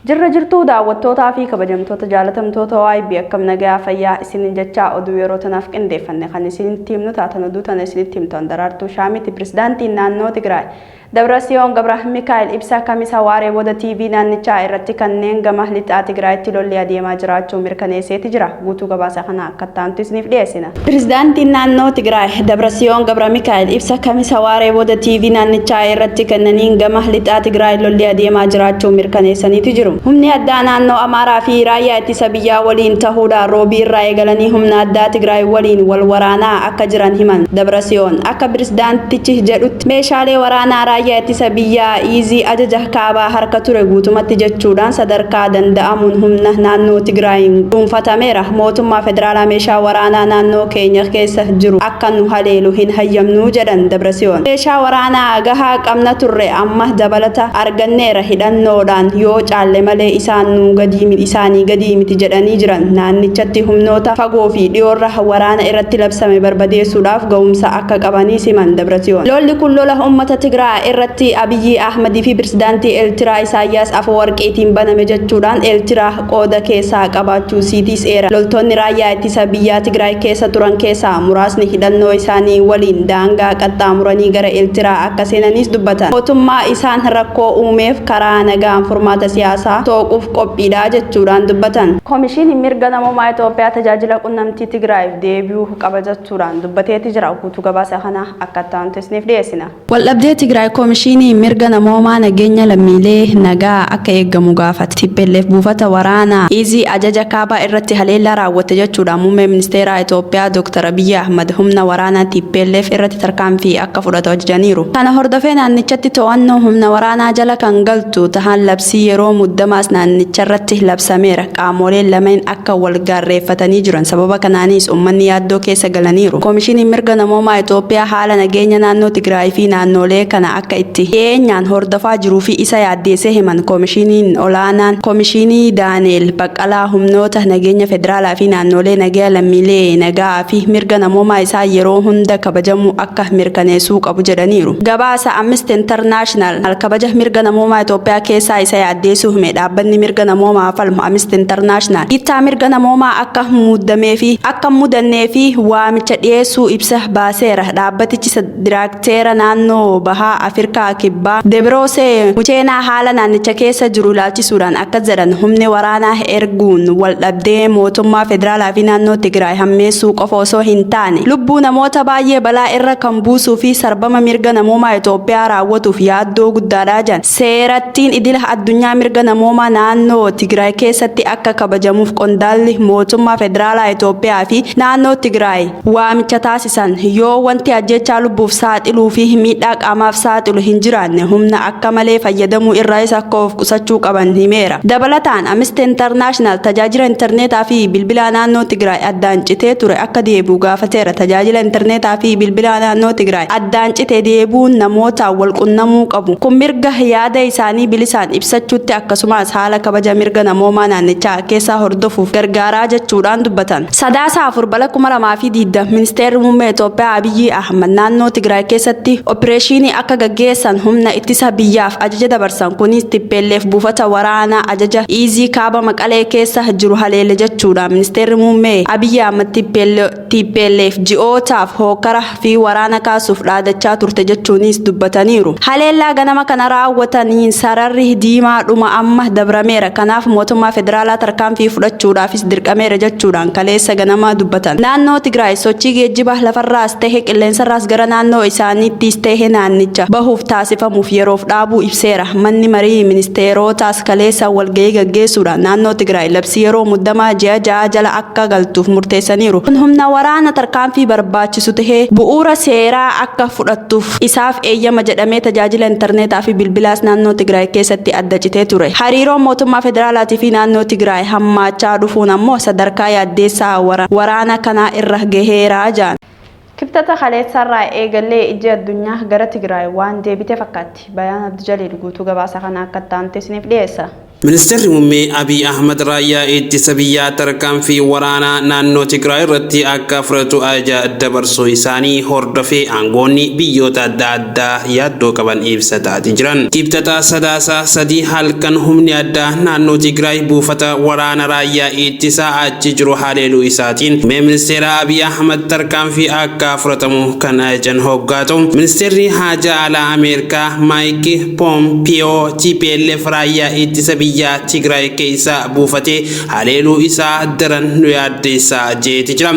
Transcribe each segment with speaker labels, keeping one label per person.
Speaker 1: Jirra jirtuu daawwattootaa fi kabajamtoota jaalatamtoota OIB akkam nagaa fayyaa isinin jechaa oduu yeroo tanaaf qindeeffanne kan isinitti himnu taatan oduu tana isinitti himtu Daraartuu Shaamiiti. Pirezidaantiin naannoo Tigraay Dabrasiyoon Gabra Mikaa'el ibsa kamisa waaree booda TV naannichaa irratti kanneen gama lixaa Tigraayitti lolli adeemaa jiraachuu mirkaneesseeti jira. Guutuu gabaasa kana akka taantu isiniif dhiyeessina. Pirezidaantiin naannoo Tigraay Dabrasiyoon Gabra Mikaa'el ibsa kamisa waaree booda TV naannichaa irratti kanneen gama lixaa Tigraay lolli adeemaa jiraachuu mirkaneessaniiti jiru. Humni addaa naannoo Amaaraa fi raayyaa ittisa biyyaa waliin ta'uudhaan roobii irraa eegalanii humna addaa Tigraay waliin wal waraanaa akka jiran himan. Dabrasiyoon akka pirezidaantichi jedhutti meeshaalee waraanaa raayyaa ittisa biyyaa iizii ajaja kaabaa harka ture guutumatti jechuudhaan sadarkaa danda'amuun humna naannoo Tigraayin dhuunfatameera. Mootummaa federaalaa meeshaa waraanaa naannoo keenya keessa jiru akka nu haleelu hin hayyamnuu jedhan Dabrasiyoon. Meeshaa waraanaa gahaa qabna turre amma dabalata arganneera hidhannoodhaan yoo caalle malee isaanii gadi miti jedhanii jiran. Naannichatti humnoota fagoo fi dhiyoorra waraana irratti labsame barbadeessuudhaaf ga'umsa akka qabanii siman Dabrasiyoon. Lolli kun lola uummata Tigraay irratti Abiyyi Ahmad fi pirezidaantii Eertiraa Isaayyaas Afeworqiitiin baname jechuudhaan Eertiraa qooda keessaa qabaachuu siitiseera. Loltoonni raayyaa ittisa biyyaa Tigraay keessa turan keessaa muraasni hidhannoo isaanii waliin daangaa qaxxaamuranii gara Eertiraa akka seenanis dubbatan. Mootummaa isaan rakkoo uumeef karaa nagaan furmaata siyaasaa tooquuf qophiidha jechuudhaan dubbatan. Komishinii mirga namummaa Itoophiyaa tajaajila qunnamtii Tigraayiif deebi'uu qaba jechuudhaan dubbateeti jira. Guutuu gabaasa kana akka taantu isiniif dhiyeessina. Waldhabdee Tigraay komishinii mirga namummaa nageenya lammiilee nagaa akka eegamu gaafate. TPLF buufata waraanaa iizii ajaja kaabaa irratti haleellaa raawwate jechuudhaan muummee ministeeraa Itoophiyaa Dr. Abiyyi Ahmad humna waraanaa TPLF irratti tarkaanfii akka fudhatu ajajaniiru. Kana hordofee naannichatti to'annoo humna waraanaa jala kan galtu tahan labsii yeroo muddamaas naannicharratti labsameera. Qaamoleen lameen akka wal gaarreeffatanii jiran sababa kanaanis uummanni yaaddoo keessa galaniiru. Komishinii mirga namummaa Itoophiyaa haala nageenya naannoo Tigraay fi naannolee kana akka itti dhiyeenyaan hordofaa jiruu fi isa yaaddeessee himan komishiniin olaanaan komishinii Daaneel Baqqalaa humnoota nageenya federaalaa fi naannolee nagaa lammiilee nagaa fi mirga namummaa isaa yeroo hunda kabajamu akka mirkaneessuu qabu jedhaniiru. Gabaasa Amnesty International kabaja mirga namummaa Itoophiyaa keessaa isa yaaddeessuu hime dhaabbanni mirga namummaa falmu Amnesty International dhiittaa mirga namummaa akka mudannee fi waamicha dhiyeessuu ibsa baaseera. Dhaabbatichi diraakteera naannoo bahaa Afrikaa kibbaa Debroosee Bucheenaa haala naannicha keessa jiru ilaalchisuudhaan akka jedhan humni waraanaa erguun waldhabdee mootummaa federaalaa fi naannoo Tigraay hammeessuu qofa osoo hin taane lubbuu namoota baay'ee balaa irra kan buusuu fi sarbama mirga namummaa Itoophiyaa raawwatuuf yaaddoo guddaadha jedhan. Seerattiin idila addunyaa mirga namummaa naannoo Tigraay keessatti akka kabajamuuf qondaalli mootummaa federaalaa Itoophiyaa fi naannoo Tigraay waamicha taasisan yoo wanti ajjechaa lubbuuf saaxiluu fi miidhaa qaamaaf saaxilu hin jiraanne humna akka malee fayyadamuu irraa isa akka of qusachuu qaban himeera. Dabalataan Amnesty International tajaajila intarneetaa fi bilbilaa naannoo Tigraay addaan citee ture akka deebi'u gaafateera. Tajaajila intarneetaa fi bilbilaa naannoo Tigraay addaan citee deebi'uun namoota wal qunnamuu qabu. Kun mirga yaada isaanii bilisaan ibsachuutti akkasumas haala kabaja mirga namummaa naannichaa keessaa hordofuuf gargaaraa jechuudhaan dubbatan. Sadaasa 4 bara 2020 ministeerri muummee Itoophiyaa Abiyyi Ahmad naannoo Tigraay keessatti opereeshinii akka gaggeessan humna ittisa biyyaaf ajaja dabarsan. Kunis TPLF buufata waraanaa ajaja iizii kaaba Maqalee keessa jiru haleele jechuudhaan ministeerri muummee Abiyyi Ahmad TPLF ji'ootaaf hokkara fi waraana kaasuuf dhaadachaa turte jechuunis dubbataniiru. Haleellaa ganama kana raawwataniin sararri diimaa dhuma amma dabrameera. Kanaaf mootummaa federaalaa tarkaanfii fudhachuudhaafis dirqameera jechuudhaan kaleessa ganama dubbatan. Naannoo Tigraay sochii geejjiba lafarraas ta'e qilleensarraas gara naannoo isaaniittis ta'e naannicha bahuuf taasifamuuf yeroof dhaabuu ibseera. Manni marii ministeerotaas kaleessa walgahii gaggeessuudhaan naannoo Tigraay labsii yeroo muddamaa ji'a 6 jala akka galtuuf murteessaniiru. Humna waraana tarkaanfii barbaachisu ta'ee bu'uura seeraa akka fudhattuuf isaaf eeyyama jedhamee tajaajila intarneetaa fi bilbilaas naannoo Tigraay keessatti adda citee ture. Hariiroon mootummaa federaalaatii fi naannoo Tigraay hammaachaa dhufuun ammoo sadarkaa yaaddeessaa waraana kanaa irra gaheeraa jedhan. Kibxata kaleessarraa eegalee ijji addunyaa gara Tigraay waan deebite fakkaatti. Bayaan Abdi Jaliil guutuu gabaasa kana akka taantu isiniif dhiyeessa.
Speaker 2: Ministeerri muummee Abiy Ahmed raayyaa ittisa biyyaa tarkaanfii waraanaa naannoo Tigraay irratti akka fudhatu ajaja dabarsuu isaanii hordofee aangoonni biyyoota adda addaa yaaddoo qaban ibsataa jiran. Kibxata Sadaasa 3 halkan humni addaa naannoo Tigraay buufata waraana raayyaa ittisaa achi jiru haleeluu isaatiin ministeera Abiy Ahmed tarkaanfii akka fudhatamu kan ajajan hoggaatu. Ministeerri haajaa alaa Ameerikaa Mike Pompeo TPLF raayyaa ittisa biyyaa Tigraay keessa buufatee haleeluu isaa daran nu yaaddeessaa jeeti jira.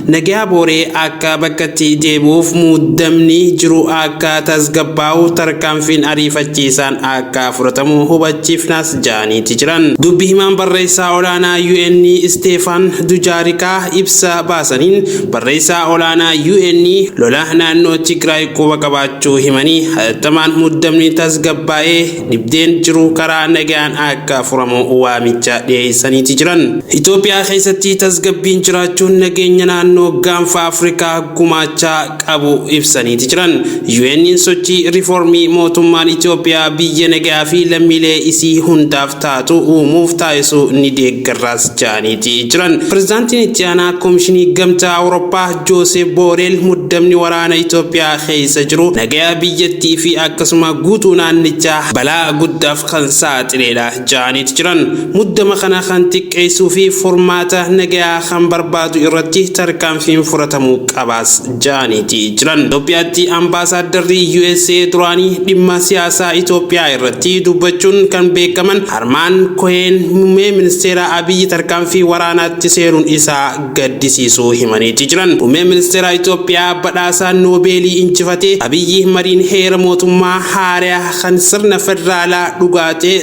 Speaker 2: Nagaa booree akka bakkatti deebi'uuf muddamni jiru akka tasgabbaa'u tarkaanfiin ariifachiisaan akka fudhatamu hubachiifnas jaaniiti jiran. Dubbi himaan barreessaa olaanaa UN Stefan Dujaarikaa ibsa baasaniin barreessaa olaanaa UN lola naannoo Tigraay quba qabaachuu himanii hatattamaan muddamni tasgabbaa'ee dhibdeen jiru karaa nagaan akka furamu waamicha dhiyeessaniiti jiran. Itoophiyaa keessatti tasgabbiin jiraachuun nageenya naannoo gaanfa Afrikaa gumaachaa qabu ibsaniiti jiran. UN sochii riiformii mootummaan Itoophiyaa biyya nagaa fi lammiilee isii hundaaf taatu uumuuf taasisu ni deeggarraas jaaniiti jiran. Pireezidaantiin itti aanaa Koomishinii Gamtaa Awurooppaa Joosef Booreel muddamni waraana Itoophiyaa keessa jiru nagaa biyyattii fi akkasuma guutuu naannichaa balaa guddaaf kan saaxileedha jaaniiti jiran. Muddama kana kan xiqqeessuu fi furmaata nagaa kan barbaadu irratti tarkaanfiin fudhatamuu qabaas jaaniiti jiran. Itoophiyaatti ambaasaaddarri USA duraanii dhimma siyaasaa Itoophiyaa irratti dubbachuun kan beekaman Harmaan Koheen muummee ministeera Abiy tarkaanfii waraanaatti seenuun isaa gaddisiisuu himaniiti jiran. Muummee ministeera Itoophiyaa badhaasa Noobeelii injifatee Abiy mariin heera mootummaa haaraa kan sirna federaalaa dhugaatee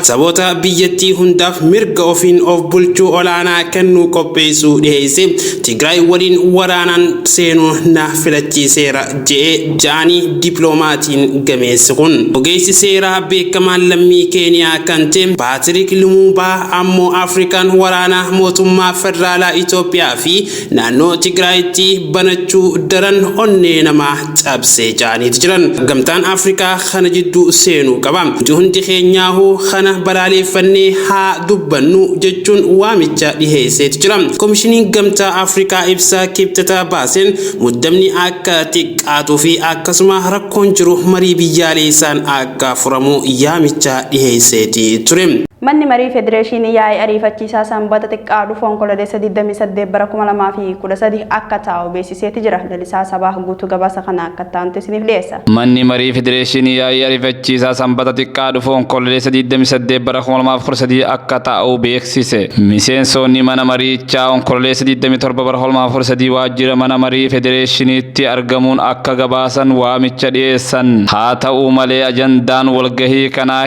Speaker 2: saboota biyyattii hundaaf mirga ofiin of bulchuu olaanaa kennuu qopheessuu dhiheesse. Tigraay waliin waraanaan seenuu na filachiiseera jedhee jaanii dippiloomatiin gameessi kun. Ogeessi seeraa beekamaan lammii Keeniyaa kan ta'e Patrick Lumumba ammoo Afrikaan waraana mootummaa federaalaa Itoophiyaa fi naannoo Tigraayitti banachuu daran onnee namaa cabsee jaaniiti jiran. Gamtaan Afrikaa kana jidduu seenuu qaba. Hundi keenyaahuu kana balaaleffannee haa dubbannu jechuun waamicha dhiheesseeti jira. Koomishiniin Gamtaa Afrikaa ibsa kibxata baaseen muddamni akka xiqqaatuu fi akkasuma rakkoon jiru marii biyyaalessaan akka furamu yaamicha dhiheesseeti ture.
Speaker 1: Manni marii Federeeshinii yaa'ii ariifachiisaa sanbata xiqqaa dhufoon kololeessa 28 bara 2013 akka taa'u beeksiseeti jira. Lalisaa sabaa guutuu gabaasa kana akka taantu isiniif dhiyeessa.
Speaker 3: Manni marii Federeeshinii yaa'ii ariifachiisaa sanbata xiqqaa dhufoon kololeessa 28 bara 2013 akka taa'u beeksise. Miseensonni mana mariichaa kololeessa 27 bara 2013 waajjira mana marii Federeeshiniitti argamuun akka gabaasan waamicha dhiyeessan. Haa ta'u malee ajandaan walgahii kanaa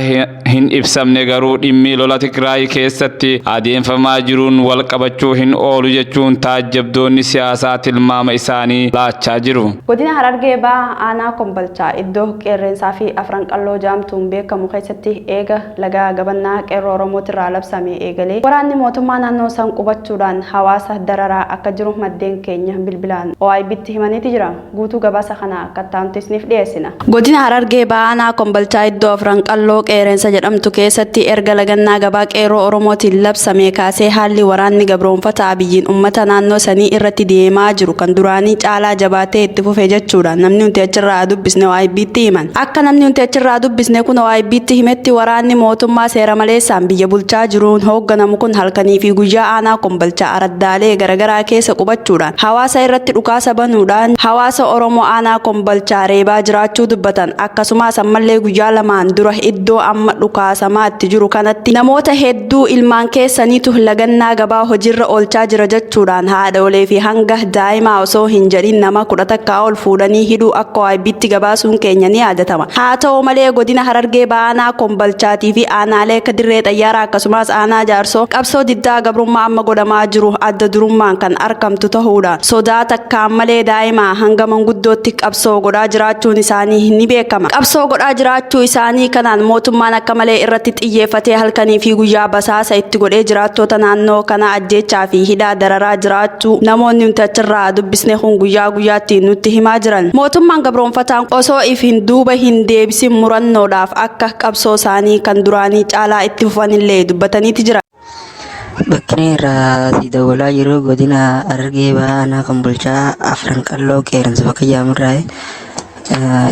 Speaker 3: hin ibsamne garuu dhimmi lola Tigraay keessatti adeemfamaa jiruun wal qabachuu hin oolu jechuun taajjabdoonni siyaasaa tilmaama isaanii laachaa jiru.
Speaker 1: Godina Harargee Bahaa aanaa Kombolchaa iddoo qeerrensaa fi afran qalloo jaamtuun beekamu keessatti eega laga gabannaa qeerroo Oromootirraa labsame eegalee waraanni mootummaa naannoo san qubachuudhaan hawaasa dararaa akka jiru maddeen keenya bilbilaan OIB'tti himaniiti jira. Guutuu gabaasa kana akka taantu isiniif dhiyeessina. Godina Harargee Bahaa aanaa Kombolchaa iddoo afran qalloo qeerrensa jedhamtu keessatti erga lagannaa gabaa qeerroo Oromootiin labsame kaasee haalli waraanni gabroonfata Abiyyiin uummata naannoo sanii irratti deemaa jiru kan duraanii caalaa jabaatee itti fufee jechuudha. Namni nuti achirraa dubbisne OIB'tti himan. Akka namni nuti achirraa dubbisne kun OIB'tti himetti waraanni mootummaa seera maleessaan biyya bulchaa jiruun hoogganamu kun halkanii fi guyyaa aanaa Kombolchaa araddaalee garaagaraa keessa qubachuudhaan hawaasa irratti dhukaasa banuudhaan hawaasa Oromoo aanaa Kombolchaa reebaa jiraachuu dubbatan. Akkasumas ammallee guyyaa lamaan dura iddoo amma dhukaasamaatti jiru kanatti namoota hedduu ilmaan keessaniitu lagannaa gabaa hojiirra oolchaa jira jechuudhaan haadholee fi hanga daa'imaa osoo hin jedhin nama 10 takkaa ol fuudhanii hidhuu akka OIB'tti gabaasuun keenya ni yaadatama. Haa ta'u malee godina Harargee Bahaa aanaa Kombolchaatii fi aanaalee akka dirree xayyaaraa akkasumas aanaa jaarsoo qabsoo diddaa gabrummaa amma godhamaa jiru adda durummaan kan argamtu ta'uudhaan sodaa takkaan malee daa'imaa hanga manguddootti qabsoo godhaa jiraachuun isaanii ni beekama. Qabsoo godhaa jiraachuu isaanii kanaan mootummaan akka malee irratti xiyyeeffatee halkanii fi guyyaa basaasa itti godhee jiraattota naannoo kana ajjechaa fi hidhaa dararaa jiraachuu namoonni nuti achirraa dubbisne kun guyyaa guyyaatti nutti himaa jiran. Mootummaan gabroonfataan osoo if hin duuba hin deebisin murannoodhaaf akka qabsoo isaanii kan duraanii caalaa itti fufanillee dubbataniiti jira.
Speaker 4: Bakki irraa si dawwalaa yeroo godina Harargee Bahaa kan bulchaa Afran Qalloo qeeransa bakka jedhamurraa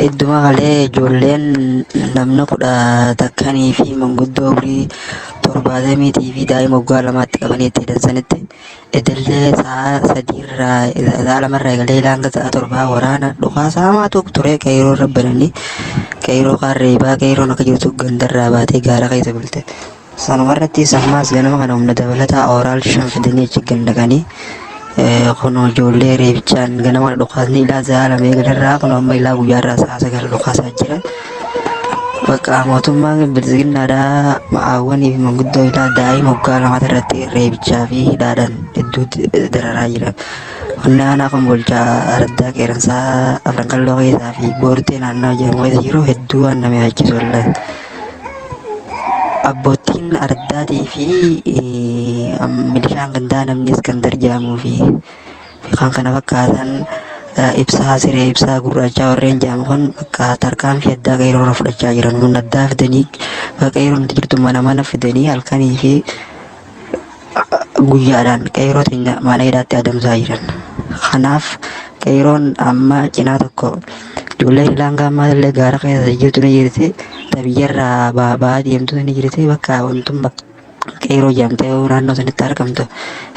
Speaker 4: idduma malee ijoolleen namni 10 fi manguddoo umurii 70 fi daa'ima waggaa 2 qabanii itti hidhansanitti iddillee sa'a 3 irraa sa'a 2 irraa eegalee hanga sa'a 7 waraana dhukaasaa hamaatu ture Kaayiroo irra bananii Kaayiroo Qarreebaa Kaayiroon akka jirtu gandarraa baatee gaara keessa bulte. Sanumarratti sammaas ganama kana humna dabalataa ooraal 5 fidanii achi gandaqanii kun ijoollee reebichaan ganama dhukaasni ilaa sa'a 2 eegalarraa kun amma ilaa guyyaarraa sa'a 9 dhukaasaa jiran. Bakka mootummaan bilisiginnaadhaa ma'aawwanii fi manguddoo ilaa daa'ima waggaa 2 irratti reebichaa fi hidhaadhaan hedduutti dararaa jira. Qonni aanaa kan bulchaa araddaa qeeransaa Afran Qalloo keessaa fi boortee naannoo jedhamu keessa jiru hedduu waan nama yaachisu wallahi. Abbootiin araddaatii fi milishaan gandaa namni Iskandar jedhamuu fi kan kana fakkaatan ibsaa siree ibsaa gurraachaa warreen jedhamu kun bakka tarkaanfii addaa Kaayiroo irra fudhachaa jiran kun addaa fidanii bakka Kaayiroo nuti jirtu mana fidanii halkanii fi guyyaadhaan Kaayiroo mana hidhaatti adamsaa jiran. Kanaaf Kaayiroon amma cinaa tokko ijoolleen ilaangaa ammallee gaara keessa jirtu ni jirti. Tabiyyarraa ba'aa deemtu ni jirti bakka wantuun bakka Kaayiroo jedhamtee naannoo sanitti argamtu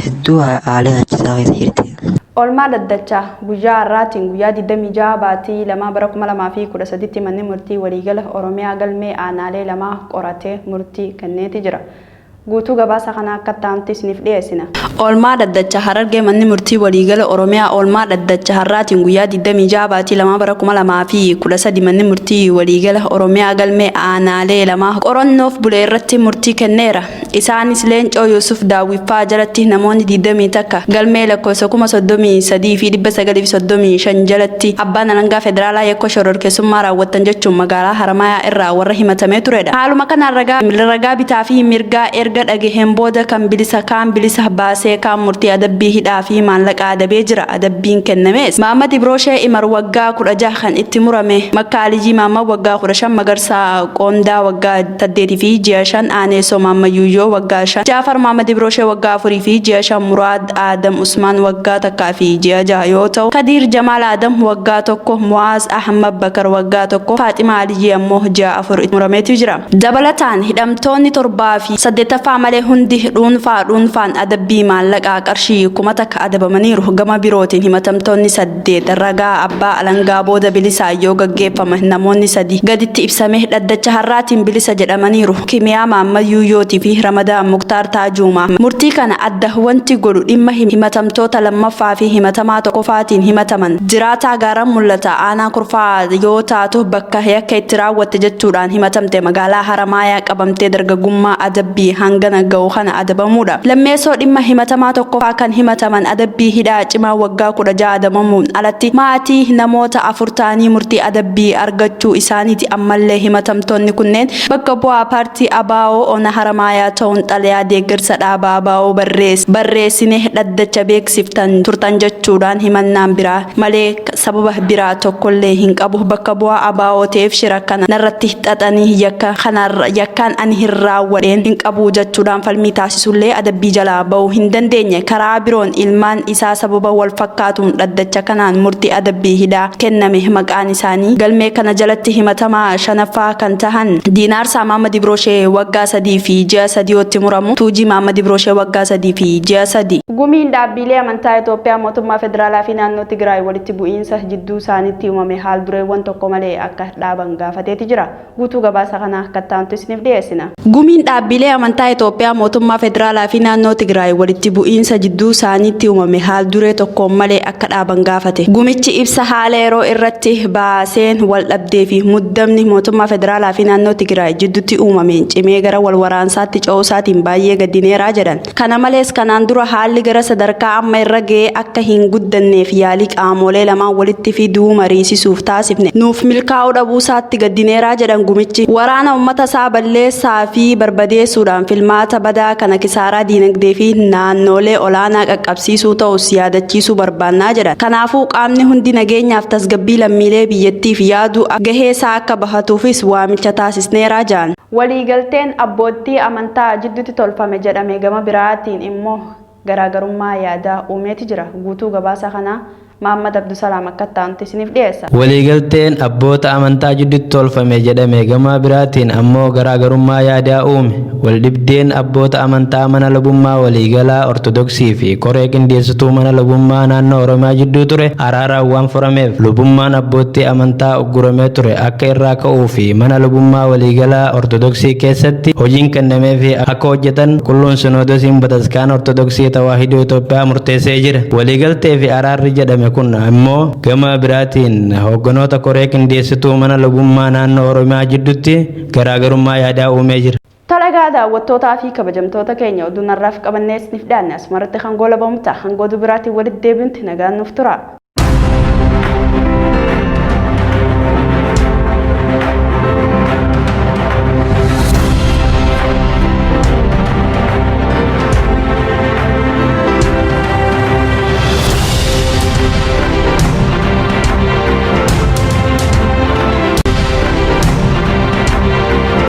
Speaker 4: hedduu haala achisaa keessa jirti.
Speaker 1: Oolmaa daddachaa guyyaa har'aatiin guyyaa 26 baatii 2 bara 2013 manni murtii waliigala Oromiyaa galmee aanaalee 2 qoratee murtii kenneeti jira. Guutuu gabaasa kana akka taa'amti isiniif dhiyeessina. Oolmaa daddachaa Harargee manni murtii waliigala Oromiyaa oolmaa daddachaa har'aatiin guyyaa 26 baatii 2 bara 2013 manni murtii waliigala Oromiyaa galmee aanaalee 2 qorannoof bulee irratti murtii kenneera. Isaanis Leencoo Yuusuf Daawwiffaa jalatti namoonni 20 takka galmee lakkoofsa 33 fi 935 jalatti abbaan alangaa federaalaa yakka shororkeessummaa raawwatan jechuun magaalaa Haramayaa irraa warra himatamee turedha. Haaluma kanaan ragaa bitaa fi mirgaa erga dhagaheen booda kan bilisa baasee kan murtii adabbii hidhaa fi maallaqa adabee jira. Adabbiin kennamees Mahammad Ibroshee Imar waggaa 16 kan itti murame, Makkaalijii Mahammad waggaa 15, Magarsaa Qoondaa waggaa 8 fi ji'a 5, Aaneesoo Mahammad Yuuyyoo waggaa 5, Jaafar Mahammad Ibroshee waggaa 4 fi ji'a 5, Muraad Adam Usmaan waggaa 1 fi ji'a 6 yoo ta'u, Kadiir Jamaal Adam waggaa 1, Muaz Ahmad Bakar waggaa 1, Faaximaa Aliyyi ammoo ji'a 4 itti murameetu jira. Dabalataan hidhamtoonni 7 fi 8 malee hundi dhuunfaan adabbii maallaqaa qarshii 1000 takka adabamaniiru. Gama birootiin himatamtoonni 8 ragaa abbaa alangaa booda bilisa yoo gaggeeffama namoonni 3 gaditti ibsame dhaddacha har'aatiin bilisa jedhamaniiru. Kimiyaa Mahammad Yuuyyootii fi Ramadaan Muktaar Taajumaa. Murtii kana adda wanti godhu dhimma himatamtoota lammaffaa fi himatamaa tokkoffaatiin himataman jiraataa gaara mul'ata aanaa kurfaa yoo taatu bakka yakka itti raawwatte jechuudhaan himatamte magaalaa Haramayaa qabamtee dargaggummaa adabbii hangana ga'u kana adabamuudha. Lammeessoo dhimma himatamaa tokkoffaa kan himataman adabbii hidhaa cimaa waggaa 16 adabamuun alatti maatii namoota 4 ta'anii murtii adabbii argachuu isaaniiti. Ammallee himatamtoonni kunneen bakka bu'aa paartii ABO ona Haramayaa ta'uun xalayaa deeggarsa dhaabaa ABO barreessine dhaddacha beeksiftan turtan jechuudhaan himannaan biraa malee sababa biraa tokkollee hin qabu. Bakka bu'aa ABO ta'eef shira kana narratti xaxanii yakkaan ani hin raawwadheen hin qabu jechuudhaan falmii taasisullee adabbii jalaa ba'uu hin dandeenye. Karaa biroon ilmaan isaa sababa wal fakkaatuun dhaddacha kanaan murtii adabbii hidhaa kenname. Maqaan isaanii galmee kana jalatti himatamaa 5ffaa kan tahan Diinaarsaa Mahammad Ibroshee waggaa 3 fi ji'a 3tti muramu, Tuujii Mahammad Ibroshee waggaa 3 fi ji'a 3. Gumiin dhaabbilee amantaa Itoophiyaa mootummaa federaalaa fi naannoo Tigraay walitti bu'iinsa jidduu isaaniitti uumame haal dureewwan tokko malee akka dhaaban gaafateeti jira. Guutuu gabaasa kana akka taa'amtu isiniif dhiyeessina. Gumiin dhaabbilee amantaa Itoophiyaa mootummaa federaalaa fi naannoo Tigraay walitti bu'iinsa jidduu isaaniitti uumame haal duree tokkoon malee akka dhaaban gaafate. Gumichi ibsa haala yeroo irratti baaseen wal dhabdee fi muddamni mootummaa federaalaa fi naannoo Tigraay jidduutti uumameen cimee gara wal waraansaatti ce'uusaatiin baay'ee gaddineeraa jedhan. Kana malees kanaan dura haalli gara sadarkaa amma irra ga'ee akka hin guddanneef yaalii qaamolee lamaan walitti fiduu mariisisuuf taasifne nuuf milkaa'uu dhabuusaatti gaddineeraa jedhan gumichi. Waraana uummata isaa balleessaa fi barbadeessuudhaan filmaata badaa kana kisaaraa diinagdee fi naannolee olaanaa qaqqabsiisuu ta'us yaadachiisuu barbaannaa jedhan. Kanaafuu qaamni hundi nageenyaaf tasgabbii lammiilee biyyattiif yaadu gahee isaa akka bahatuufis waamicha taasisneeraa jedhan. Waliigalteen abbootii amantaa jidduutti tolfame jedhame gama biraatiin immoo garaagarummaa yaadaa uumeeti jira. Guutuu gabaasa kanaa Muhammad Abdusalaam akka ta'antu isiniif dhiyeessa.
Speaker 5: Waliigalteen abboota amantaa jidduutti tolfame jedhame gama biraatiin ammoo garaagarummaa yaadaa uume. Waldhibdeen abboota amantaa mana lubummaa waliigalaa Ortodoksii fi koree qindeessituu mana lubummaa naannoo Oromiyaa jidduu ture araaraan waan furameef lubummaan abbootii amantaa ugguramee ture akka irraa ka'uu fi mana lubummaa waliigalaa Ortodoksii keessatti hojiin kennamee fi akka hojjetan qulqulluu Sinoodosiin Bataskaana Ortodoksii Tawaahidoo Itoophiyaa murteessee jira. Waliigaltee fi araarri jedhame kun ammoo gama biraatiin hogganoota koree qindeessituu mana lubummaa naannoo Oromiyaa jidduutti garaagarummaa yaadaa uumee jira.
Speaker 1: Talagaa daawwattootaa fi kabajamtoota keenya oduu narraaf qabannees nif dhaanne asumarratti hangoo labamta hangoo dubiraatiin walitti deebinti nagaan nuuf tura.